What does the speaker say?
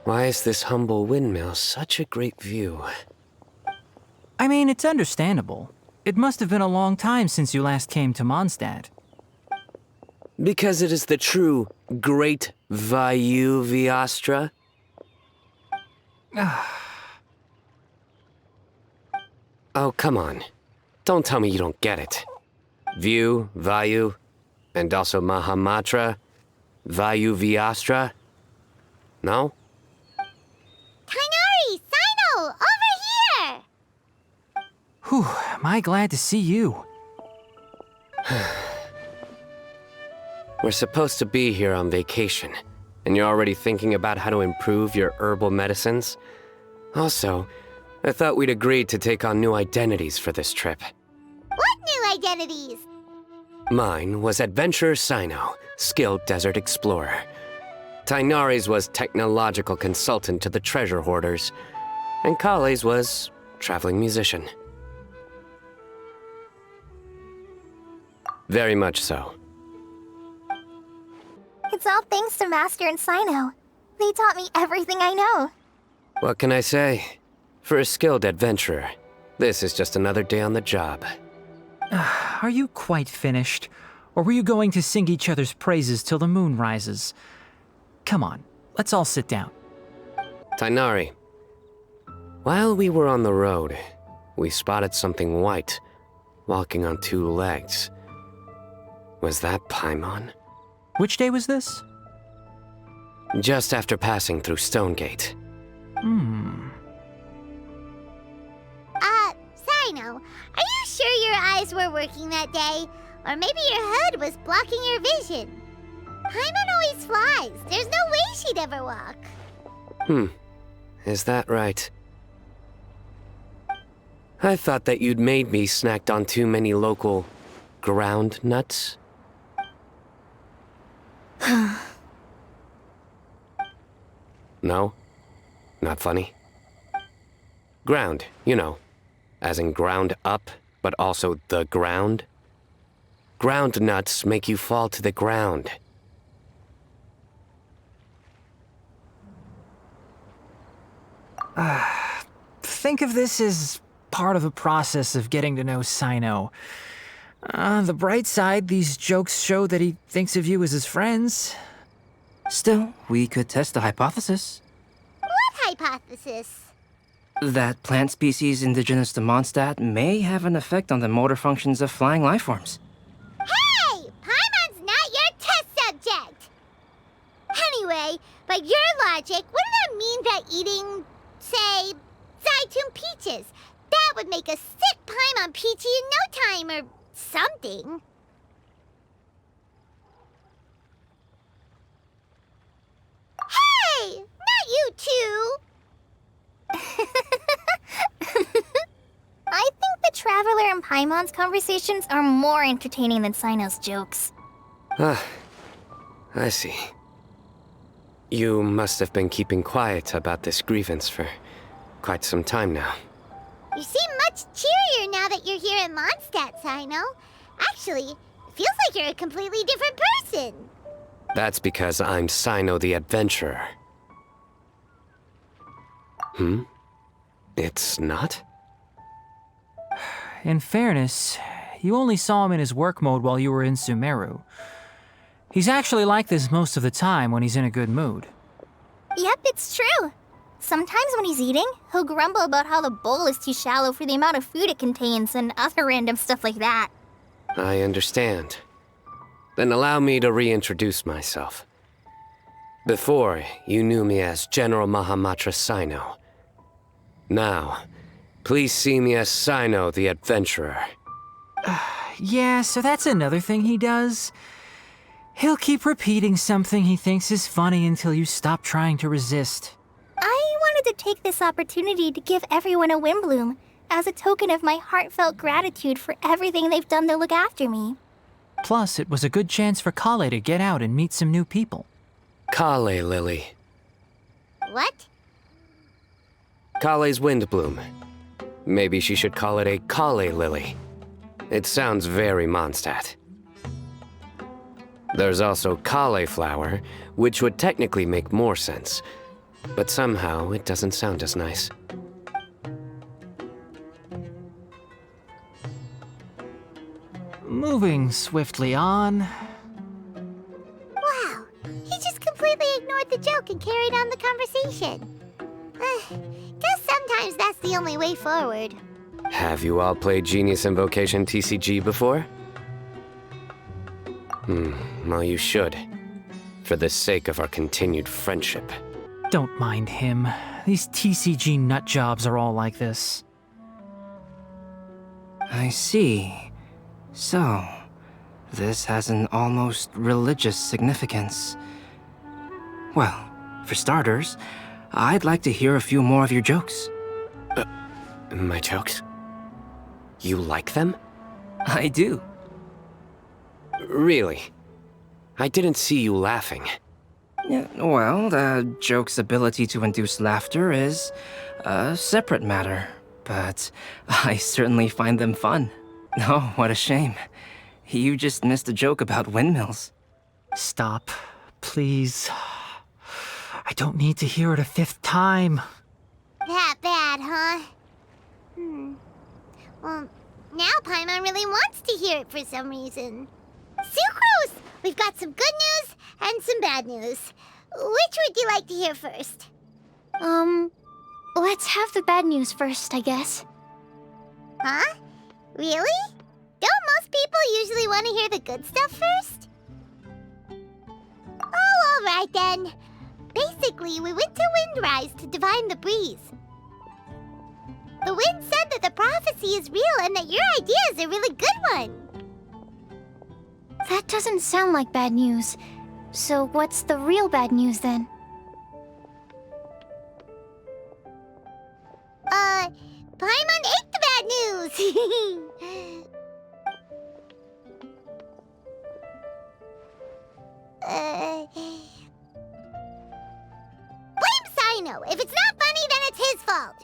Why is this humble windmill such a great view? I mean, it's understandable. It must have been a long time since you last came to Mondstadt. Because it is the true Great Vayu Viastra? Oh, come on. Don't tell me you don't get it. View, Vayu, and also Mahamatra, Vayu Viastra? No? Tighnari! Cyno! Over here! Whew, am I glad to see you. We're supposed to be here on vacation, and you're already thinking about how to improve your herbal medicines? Also, I thought we'd agreed to take on new identities for this trip. What new identities? Mine was Adventurer Cyno, skilled desert explorer. Tighnari's was technological consultant to the treasure hoarders, and Collei's was traveling musician. Very much so. It's all thanks to Master and Cyno. They taught me everything I know. What can I say? For a skilled adventurer, this is just another day on the job. Are you quite finished? Or were you going to sing each other's praises till the moon rises? Come on, let's all sit down. Tighnari, while we were on the road, we spotted something white, walking on two legs. Was that Paimon? Which day was this? Just after passing through Stonegate. Cyno, are you sure your eyes were working that day? Or maybe your hood was blocking your vision? Paimon always flies. There's no way she'd ever walk. Is that right? I thought that you'd made me snacked on too many local ground nuts. No? Not funny? Ground, you know. As in ground up, but also the ground. Ground nuts make you fall to the ground. Think of this as part of a process of getting to know Cyno. On the bright side, these jokes show that he thinks of you as his friends. Still, we could test the hypothesis. What hypothesis? That plant species indigenous to Mondstadt may have an effect on the motor functions of flying lifeforms. Hey! Paimon's not your test subject! Anyway, by your logic, wouldn't that mean that eating, say, Zaitun peaches, that would make a sick Paimon peachy in no time, or something? Hey! Not you two! I think the Traveler and Paimon's conversations are more entertaining than Cyno's jokes. I see. You must have been keeping quiet about this grievance for quite some time now. You seem much cheerier now that you're here in Mondstadt, Cyno. Actually, it feels like you're a completely different person. That's because I'm Cyno the Adventurer. It's not? In fairness, you only saw him in his work mode while you were in Sumeru. He's actually like this most of the time when he's in a good mood. Yep, it's true. Sometimes when he's eating, he'll grumble about how the bowl is too shallow for the amount of food it contains and other random stuff like that. I understand. Then allow me to reintroduce myself. Before, you knew me as General Mahamatra Cyno. Now, please see me as Cyno the Adventurer. Yeah, so that's another thing he does. He'll keep repeating something he thinks is funny until you stop trying to resist. I wanted to take this opportunity to give everyone a Windbloom as a token of my heartfelt gratitude for everything they've done to look after me. Plus, it was a good chance for Collei to get out and meet some new people. Collei Lily. What? Collei's Windbloom. Maybe she should call it a Collei Lily. It sounds very Mondstadt. There's also cauliflower, which would technically make more sense. but somehow it doesn't sound as nice. Moving swiftly on. Wow, he just completely ignored the joke and carried on the conversation. Guess sometimes that's the only way forward. Have you all played Genius Invocation TCG before? Well, you should. For the sake of our continued friendship. Don't mind him. These TCG nutjobs are all like this. I see. So, this has an almost religious significance. Well, for starters, I'd like to hear a few more of your jokes. My jokes? You like them? I do. Really? I didn't see you laughing. Yeah, well, the joke's ability to induce laughter is a separate matter, but I certainly find them fun. Oh, what a shame. You just missed a joke about windmills. Stop, please. I don't need to hear it a fifth time. That bad, huh? Well, now Paimon really wants to hear it for some reason. Sucrose! We've got some good news and some bad news. Which would you like to hear first? Let's have the bad news first, I guess. Huh? Really? Don't most people usually want to hear the good stuff first? Oh, alright then. Basically, we went to Windrise to divine the breeze. The wind said that the prophecy is real and that your idea is a really good one. That doesn't sound like bad news. So what's the real bad news then? Paimon ate the bad news! Blame Cyno! If it's not funny, then it's his fault!